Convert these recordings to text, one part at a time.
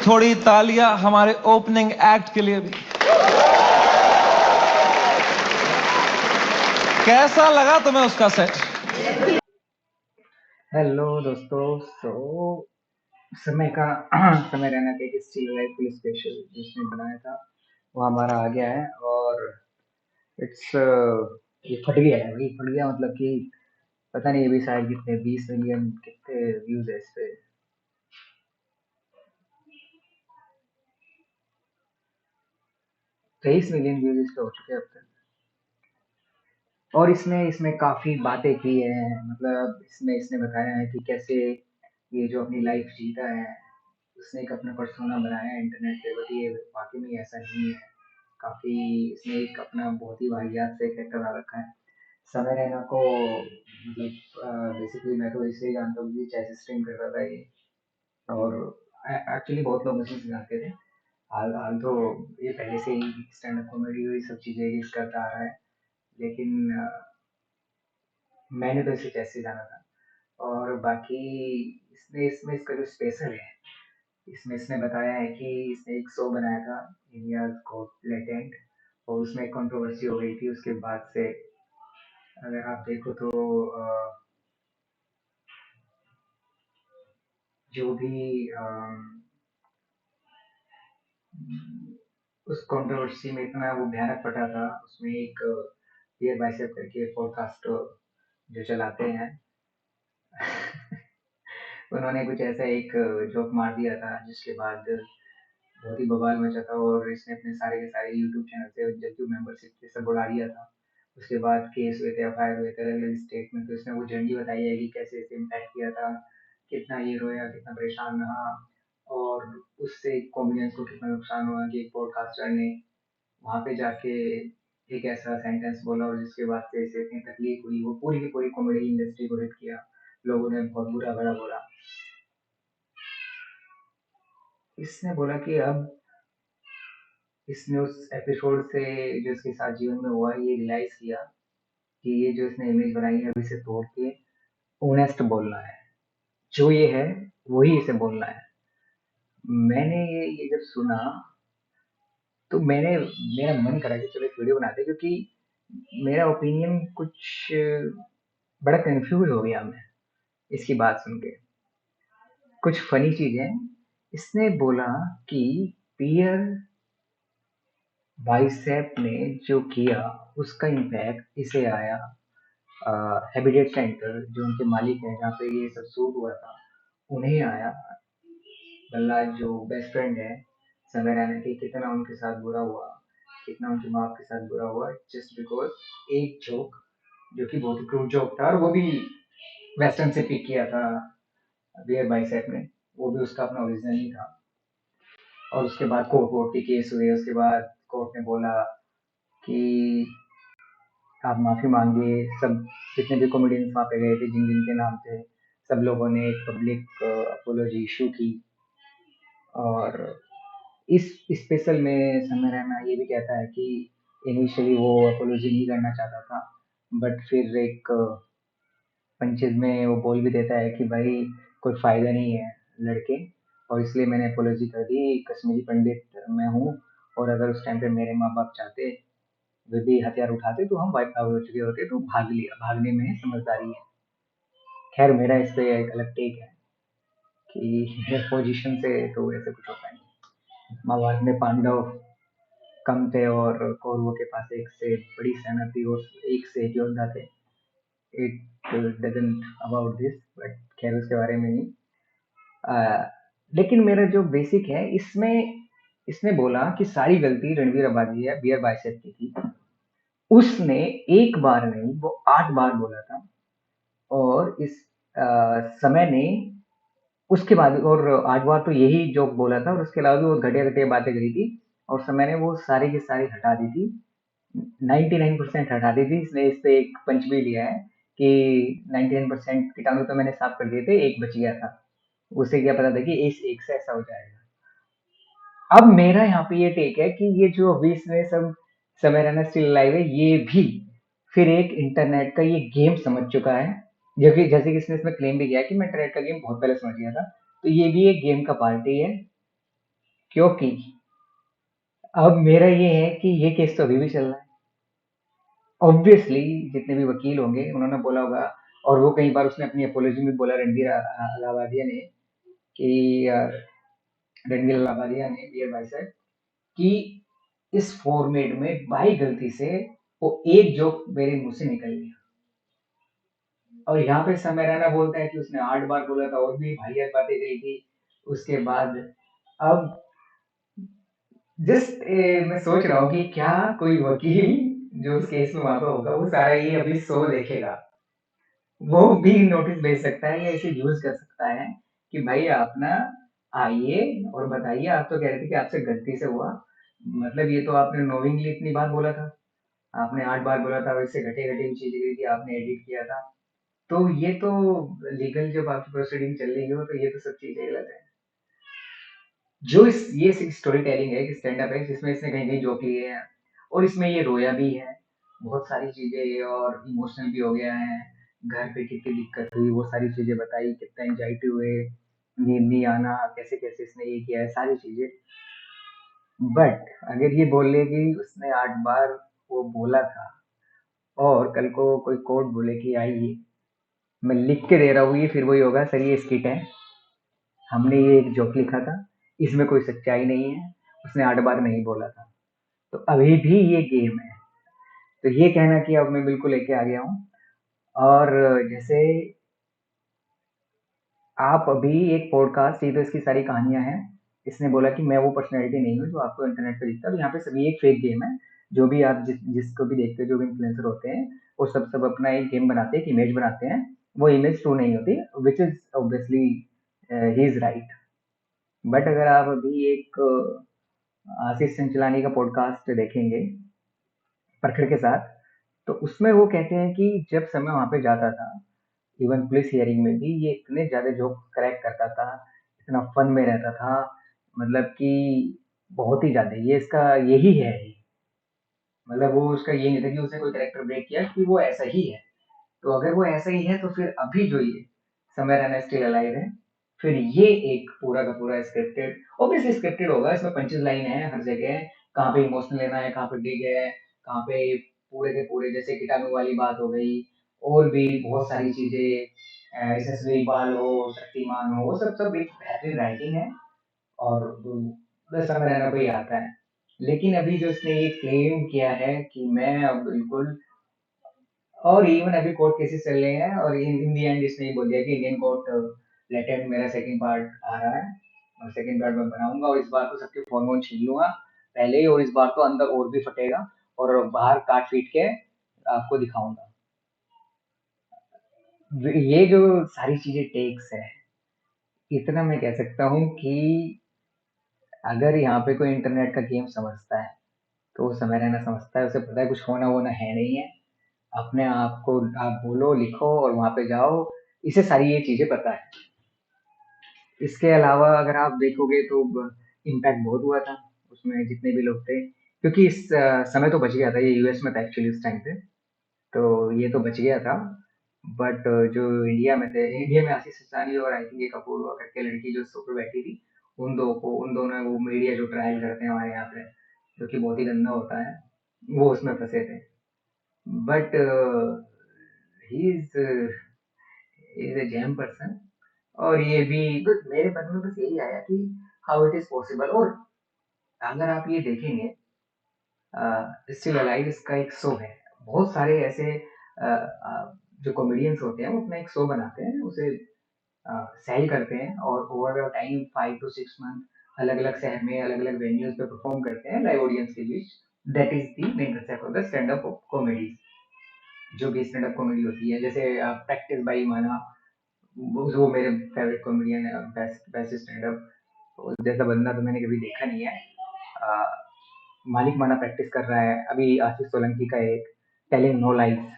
थोड़ी तालियां हमारे ओपनिंग एक्ट के लिए भी। कैसा लगा तुम्हें उसका सेट? हेलो दोस्तों। समय का समय रहना का एक स्टिल लाइफ फुल स्पेशल जिसने बनाया था वो हमारा आ गया है। और इट्स ये फट गया है भाई, फट गया मतलब कि पता नहीं अभी शायद कितने 20 मिलियन कितने व्यूज है इस पे। 23 मिलियन व्यूज इस पे हो चुके हैं अब तक। और इसने इसमें काफी बातें की है, मतलब इसमें इसने बताया है कि कैसे ये जो अपनी लाइफ जीता है उसने एक अपना पर्सोना बनाया है इंटरनेट पे, बट ये वाकई में ऐसा नहीं है। काफी इसने एक अपना बहुत ही वाहियात से कैरेक्टर बना रखा है। समय रैना को मतलब बेसिकली मैं तो इसलिए जानता हूँ कि चेस स्ट्रीम करता था ये। और एक्चुअली बहुत लोग मुझे जानते थे। हाल हाल तो ये पहले से ही स्टैंड अप कॉमेडी और ये सब चीज़ें ये करता आ रहा है, लेकिन मैंने तो इसे चेस से जाना था। और बाकी इसने इसमें इसका जो स्पेशल है, इसमें इसने बताया है कि इसने एक शो बनाया था, इंडिया गॉट टैलेंट, और उसमें कंट्रोवर्सी हो गई थी उसके बाद से। अगर आप देखो तो जो भी उस कंट्रोवर्सी में इतना वो भयानक फटा था, उसमें एक पियर बाइसेप करके पॉडकास्ट जो चलाते हैं उन्होंने कुछ ऐसा एक जोक मार दिया था जिसके बाद बहुत ही बवाल मचा था। और इसने अपने सारे के सारे यूट्यूब चैनल से जो मेंबरशिप थे सब उड़ा दिया था। उसके बाद केस हुए थे, एफआईआर हुए थे अलग अलग स्टेट में, तो इसने वो जर्नी बताई है कि कैसे इसे इम्पैक्ट किया था, कितना ये रोया, कितना परेशान रहा, और उससे कॉमेडियंस को कितना नुकसान हुआ कि एक पॉडकास्टर ने वहाँ पे जाके एक ऐसा सेंटेंस बोला और जिसके बाद से इसे इतनी तकलीफ हुई। वो पूरी की पूरी कॉमेडी इंडस्ट्री को हिट किया, लोगों ने बहुत बुरा भला बोला। इसने बोला कि अब इसने उस एपिसोड से जो इसके साथ जीवन में हुआ ये रियलाइज किया कि ये जो इसने इमेज बनाई है अब इसे तोड़ के ऑनेस्ट बोलना है, जो ये है वही इसे बोलना है। मैंने ये जब सुना तो मेरा मन करा कि चलो एक वीडियो बनाते हैं, क्योंकि मेरा ओपिनियन कुछ बड़ा कंफ्यूज हो गया मैं इसकी बात सुन के। कुछ फनी चीजें इसने बोला कि पियर बाइसेप ने जो किया उसका इम्पैक्ट इसे आया हैबिटेट सेंटर, जो उनके मालिक हैं जहाँ पे ये सब शूट हुआ था, उन्हें आया। बल्ला जो बेस्ट फ्रेंड है समय रैना के, कितना उनके साथ बुरा हुआ, कितना उनकी माँ के साथ बुरा हुआ, जस्ट बिकॉज एक जोक जो कि बहुत ही क्रूड जोक था, और वो भी वेस्टर्न से पिक किया था बियर बाइसेप ने, वो भी उसका अपना ओरिजिनल ही था। और उसके बाद कोर्ट वोर्ट के केस हुए, उसके बाद कोर्ट ने बोला कि आप माफी मांगिए। सब जितने भी कॉमेडियंस वहाँ पे गए थे जिन जिन के नाम थे, सब लोगों ने एक पब्लिक अपोलॉजी इशू की। और इस स्पेशल में समय रैना ये भी कहता है कि इनिशियली वो अपोलॉजी नहीं करना चाहता था, बट फिर एक पंचेज में वो बोल भी देता है कि भाई कोई फायदा नहीं है लड़के, और इसलिए मैंने अपोलॉजी कर दी। कश्मीरी पंडित मैं हूँ, और अगर उस टाइम पे मेरे माँ बाप चाहते वे भी हथियार उठाते तो हम वाइप आउट हो चुके होते, तो भाग लिया, भागने में समझदारी है। खैर मेरा इस पे एक अलग टेक है कि पोजीशन से तो ऐसे कुछ होता नहीं। महाभारत में पांडव कम थे और कौरवों के पास एक से बड़ी सेना थी और एक से एक योद्धा थे। It doesn't about this, but खैर उसके बारे में नहीं। लेकिन मेरा जो बेसिक है इसमें, इसने बोला कि सारी गलती रणवीर अबादी है बियर बाइसेप की थी। उसने एक बार नहीं वो 8 बार बोला था। और इस समय ने उसके बाद और 8 बार तो यही जोक बोला था, और उसके अलावा भी वो घटिया घटिया बातें करी थी, और समय ने वो सारी की सारी हटा दी थी। 99% हटा दी थी। इसने इस पे एक पंच भी लिया है कि 99% कीटाणु तो मैंने साफ कर दिए थे, एक बच गया था। उसे क्या पता था कि इस एक से ऐसा हो जाएगा। अब मेरा यहाँ पे ये टेक है कि ये जो अभी इसने सब समय रहना स्टिल लाइव है, ये भी फिर एक इंटरनेट का ये गेम समझ चुका है। जबकि जैसे कि इसने इसमें क्लेम भी किया कि मैं इंटरनेट का गेम बहुत पहले समझ गया था, तो ये भी एक गेम का पार्ट ही है। क्योंकि अब मेरा ये है कि ये केस तो अभी भी चल रहा है। ऑब्वियसली जितने भी वकील होंगे उन्होंने बोला होगा, और वो कई बार उसने अपनी अपोलॉजी में बोला, रणबीर अलाहाबादिया ने, कि रणबीर अलाहाबादिया ने, डियर भाई साहब, कि इस फॉर्मेट में भाई गलती से वो एक जोक मेरे मुंह से निकल गया, और यहाँ पे समय रैना बोलता है कि उसने 8 बार बोला था और भी भाई बातें कही थी उसके बाद। अब जस्ट मैं सोच रहा हूँ कि क्या कोई वकील जो उस केस में वहां पे होगा वो सारा ये अभी शो देखेगा, वो भी नोटिस भेज सकता है या इसे यूज कर सकता है कि भाई आप ना आइए और बताइए, आप तो कह रहे थे कि आपसे गलती से हुआ, मतलब ये तो आपने नोविंगली इतनी बार बोला था, आपने 8 बार बोला था, और इससे घटे घटे भी चीजें कही थी, आपने एडिट किया था। तो ये तो लीगल जब आपकी प्रोसीडिंग चल रही हो तो ये तो सब चीजें गलत है। जो इस ये स्टोरी टेलिंग है कि स्टैंड अप है जिसमें इसने कहीं कहीं जोक लिए हैं, और इसमें ये रोया भी है बहुत सारी चीजें, और इमोशनल भी हो गया है, घर पे कितनी दिक्कत हुई वो सारी चीजें बताई, कितना एंजाइटी हुए, नींद नहीं आना, कैसे कैसे इसने ये किया है, सारी चीजें। बट अगर ये बोल ले कि उसने 8 बार वो बोला था, और कल को कोई कोर्ट बोले कि आइए मैं लिख के दे रहा हूँ, ये फिर वही होगा, सर ये स्किट है, हमने ये एक जोक लिखा था, इसमें कोई सच्चाई नहीं है, उसने 8 बार नहीं बोला था, तो अभी भी ये गेम है। तो ये कहना कि अब मैं बिल्कुल लेके आ गया हूँ। और जैसे आप अभी एक पॉडकास्ट, ये तो इसकी सारी कहानियां हैं, इसने बोला कि मैं वो पर्सनैलिटी नहीं हूँ जो आपको इंटरनेट पे दिखता है, यहाँ पे सभी एक फेक गेम है। जो भी आप जिसको भी देखते हो, जो भी इन्फ्लुएंसर होते हैं, वो सब सब अपना एक गेम बनाते हैं, एक इमेज बनाते हैं, वो इमेज ट्रू नहीं होती, which is obviously he is right. But अगर आप अभी एक आशीष चंचलानी का पॉडकास्ट देखेंगे परखड़ के साथ, तो उसमें वो कहते हैं कि जब समय वहां पे जाता था, इवन पुलिस हियरिंग में भी ये इतने ज्यादा जोक क्रैक करता था, इतना फन में रहता था, मतलब कि बहुत ही ज्यादा, ये इसका यही है, मतलब वो उसका ये नहीं था कि उसने कोई कैरेक्टर ब्रेक किया, कि वो ऐसा ही है। तो अगर वो ऐसा ही है तो फिर अभी जो ये समय रैना स्टिल अलाइव है, फिर ये एक पूरा का पूरा स्क्रिप्टेड, ऑब्वियसली स्क्रिप्टेड होगा, इसमें पंचेस लाइन है हर जगह, कहाँ पे इमोशनल लेना है, कहाँ पे डिग है, कहाँ पे पूरे के पूरे, जैसे कीटाणु वाली बात हो गई, और भी बहुत सारी चीजें, जैसे सुनील हो, शक्तिमान हो, वो सब सब एक बेहतरीन राइटिंग है, और बस समय रैना को ही आता है। लेकिन अभी जो इसने ये क्लेम किया है कि मैं अब बिल्कुल, और इवन अभी कोर्ट केसेस चल रहे हैं, और इन दी एंड इसने ये बोल दिया कि इंडियन कोर्ट लेटेंट मेरा सेकंड पार्ट आ रहा है, और सेकंड पार्ट मैं बनाऊंगा, और इस बार तो सबके फोन वोन छीन लूंगा पहले ही, और इस बार तो अंदर और भी फटेगा, और बाहर काट पीट के आपको दिखाऊंगा। ये जो सारी चीजें टेक्स है, इतना मैं कह सकता हूँ कि अगर यहाँ पे कोई इंटरनेट का गेम समझता है तो वो समय रहना समझता है, उसे पता है कुछ होना वोना है नहीं है, अपने आप को आप बोलो लिखो और वहां पे जाओ, इसे सारी ये चीजें पता है। इसके अलावा अगर आप देखोगे तो इम्पैक्ट बहुत हुआ था उसमें, जितने भी लोग थे, क्योंकि इस समय तो बच गया था, ये यूएस में था एक्चुअली उस टाइम पे, तो ये तो बच गया था। बट जो इंडिया में थे, इंडिया में आशीष चंचलानी और आई थिंक ये कपूर हुआ करके लड़की जो सोफे बैठी थी, उन दोनों ने वो मीडिया जो ट्रायल करते हैं हमारे यहाँ पे, जो कि बहुत ही गंदा होता है, वो उसमें फंसे थे। But he is a jam person, और ये भी बस मेरे मन में बस यही आया कि हाउ इट इज पॉसिबल। और अगर आप ये देखेंगे, स्टिल अलाइव इसका एक शो है, बहुत सारे ऐसे जो कॉमेडियंस होते हैं वो अपना एक शो बनाते हैं, उसे सेल करते हैं, और ओवर टाइम 5 to 6 मंथ अलग अलग शहर में अलग अलग वेन्यूज पे परफॉर्म करते हैं लाइव ऑडियंस के बीच। That is the main concept of the stand up comedy. जो भी स्टैंड अप कॉमेडी होती है, जैसे प्रैक्टिस बाई माना, वो मेरे फेवरेट कॉमेडियन है, बेस्ट बेस्ट स्टैंड अप जैसा बंदा तो मैंने कभी देखा नहीं है। आ, मालिक माना प्रैक्टिस कर रहा है अभी, आशीष सोलंकी का एक टेलिंग नो लाइफ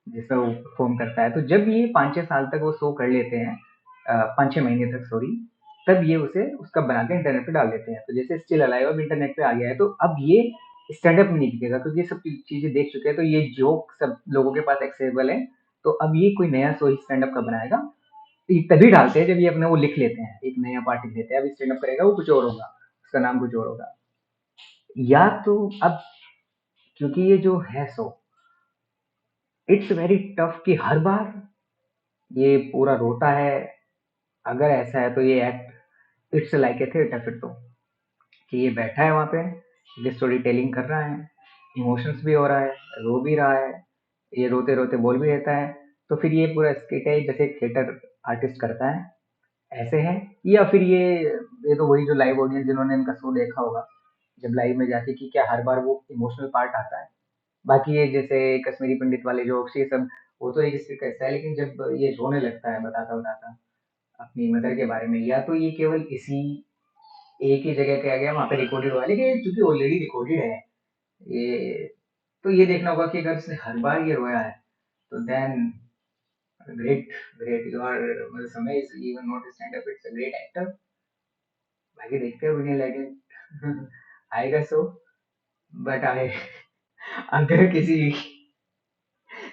जिसमें वो परफॉर्म करता है, तो जब ये 5-6 साल तक वो शो कर लेते हैं, 5-6 महीने तक सॉरी, तब ये उसे उसका बना के इंटरनेट पे डाल देते हैं। तो जैसे स्टिल अलाइव अब इंटरनेट पे आ गया है, तो अब ये स्टैंड अप में नहीं दिखेगा, क्योंकि ये सब चीजें देख चुके हैं, तो ये जोक सब लोगों के पास एक्सेसिबल है। तो अब ये कोई नया शो स्टैंड अप का बनाएगा, तो ये तभी डालते हैं जब ये अपने वो लिख लेते हैं, एक नया पार्ट लिख लेते हैं, अब स्टैंड अप करेगा वो कुछ और होगा, उसका नाम कुछ और होगा। या तो अब क्योंकि ये जो है सो इट्स वेरी टफ कि हर बार ये पूरा रोता है। अगर ऐसा है तो ये act it's like A theatre फिर तो, कि ये बैठा है वहाँ पे, ये स्टोरी टेलिंग कर रहा है, इमोशंस भी हो रहा है, रो भी रहा है, ये रोते रोते बोल भी देता है। तो फिर ये पूरा स्किट है जैसे थिएटर आर्टिस्ट करता है, ऐसे है। या फिर ये तो वही जो लाइव ऑडियंस जिन्होंने इनका शो देखा होगा, जब लाइव में जाके कि क्या हर बार वो इमोशनल पार्ट आता है। बाकी ये जैसे कश्मीरी पंडित वाले जोक्स ये सब, वो तो एक स्क्रिप्ट ऐसा है, लेकिन जब ये रोने लगता है बताता बताता अपनी मदर के बारे में, या तो ये केवल इसी एक ही जगह पे आ गया वहाँ पे रिकॉर्डेड हुआ, लेकिन चूंकि ऑलरेडी रिकॉर्डेड है ये, तो ये देखना होगा कि अगर इसने हर बार ये रोया है तो then great, great you are, मतलब Samay is even not stand up, it's a great actor. बाकी देखते हैं विनिंग लाइक आएगा सो। बट आए अगर किसी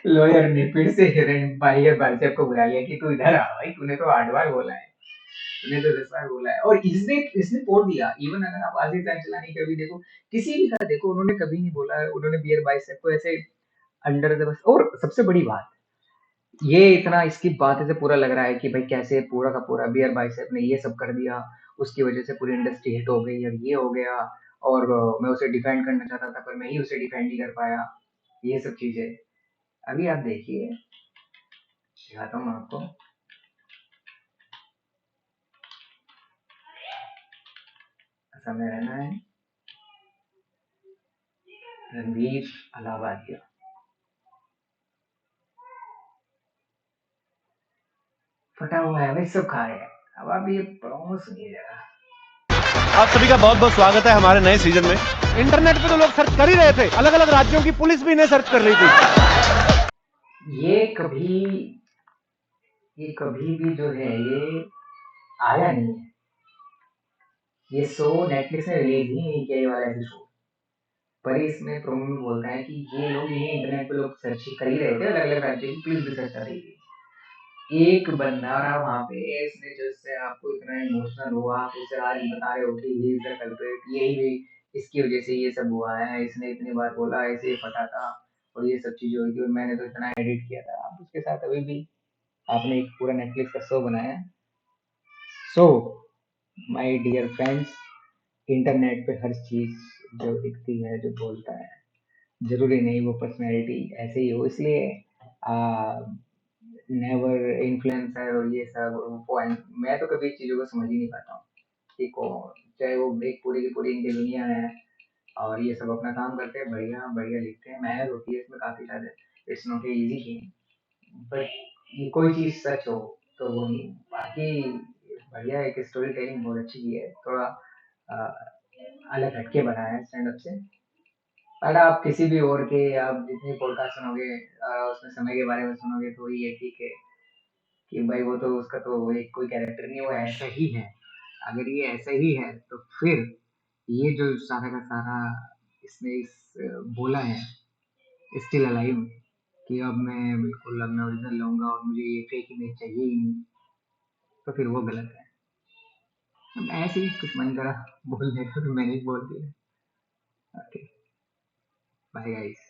लॉयर ने फिर से हिरण भाई या बादशाह को बुला लिया कि तू इधर आ भाई, तूने तो 8 बार बोला है, तूने तो 10 बार बोला है, और इसने इसने तोड़ दिया। इवन अगर आप आसिफ चलानी का भी देखो, किसी भी का देखो, उन्होंने कभी नहीं बोला उन्होंने बियर बाइसेप को ऐसे अंडर द बस। और सबसे बड़ी बात, ये इतना इसकी बात से पूरा लग रहा है कि भाई कैसे पूरा का पूरा बियर बाइसेप ने ये सब कर दिया, उसकी वजह से पूरी इंडस्ट्री हिट हो गई और ये हो गया, और मैं उसे डिफेंड करना चाहता था पर मैं ही उसे डिफेंड नहीं कर पाया, ये सब चीजें। अभी आप देखिए, दिखाता हूँ मैं आपको। समय रहना है रणवीर अलाहाबादिया। फटा हुआ है भाई, सब खा रहे हैं। अब आप ये प्रोमो सुनिए जरा। आप सभी का बहुत बहुत स्वागत है हमारे नए सीजन में। इंटरनेट पे तो लोग सर्च कर ही रहे थे, अलग अलग राज्यों की पुलिस भी इन्हें सर्च कर रही थी। ये कभी भी जो है ये आया नहीं है। ये शो नेटफ्लिक्स में रिलीज ही नहीं किया, ये वाला एपिसोड। पर इसमें प्रोमो में बोलता है कि ये लोग ये इंटरनेट पे लोग सर्च कर ही रहे थे, अलग अलग राज्यों की पुलिस भी सर्च कर रही थी। एक बंदा रहा वहां पे, इसने जिससे आपको इतना इमोशनल हुआ, आप उसे आज बता रहे हो कि ही इज द कल्प्रिट, यही भी इसकी वजह से ये सब हुआ है, इसने इतनी बार बोला, ऐसे फटा था और ये सब चीजें हुई थी, और मैंने तो इतना एडिट किया था। आप उसके साथ अभी भी आपने एक पूरा नेटफ्लिक्स का शो बनाया। So my dear friends, internet पे हर चीज जो दिखती है, जो बोलता है, जरूरी नहीं वो पर्सनैलिटी ऐसे ही हो। इसलिए नेवर इन्फ्लुएंसर और ये सब पॉइंट, मैं तो कभी चीज़ों को समझ ही नहीं पाता हूँ कि कौन, चाहे वो एक पूरी की पूरी इनकी दुनिया है और ये सब अपना काम करते हैं, बढ़िया बढ़िया लिखते हैं, मेहनत होती है इसमें काफ़ी ज़्यादा। It's not a easy thing, but ये कोई चीज़ सच हो तो वो नहीं। बाकी बढ़िया एक स्टोरी टेलिंग बहुत अच्छी की है, थोड़ा अ, अलग हटके बनाया है स्टैंड अप से। पर आप किसी भी और के, आप जितने पॉडकास्ट सुनोगे उसमें समय के बारे में सुनोगे तो ये ठीक है कि भाई वो तो उसका तो वो एक कोई कैरेक्टर नहीं, वो ऐसा ही है। अगर ये ऐसा ही है तो फिर ये जो सारा का सारा इसने बोला है स्टिल अलाइव, कि अब मैं बिल्कुल अब मैं ओरिजिनल लूंगा और मुझे ये फेक इमेज चाहिए ही नहीं, तो फिर वो गलत है। अब ऐसे ही कुछ मन करा बोलने का तो मैंने ही बोल दिया। Okay, bye guys.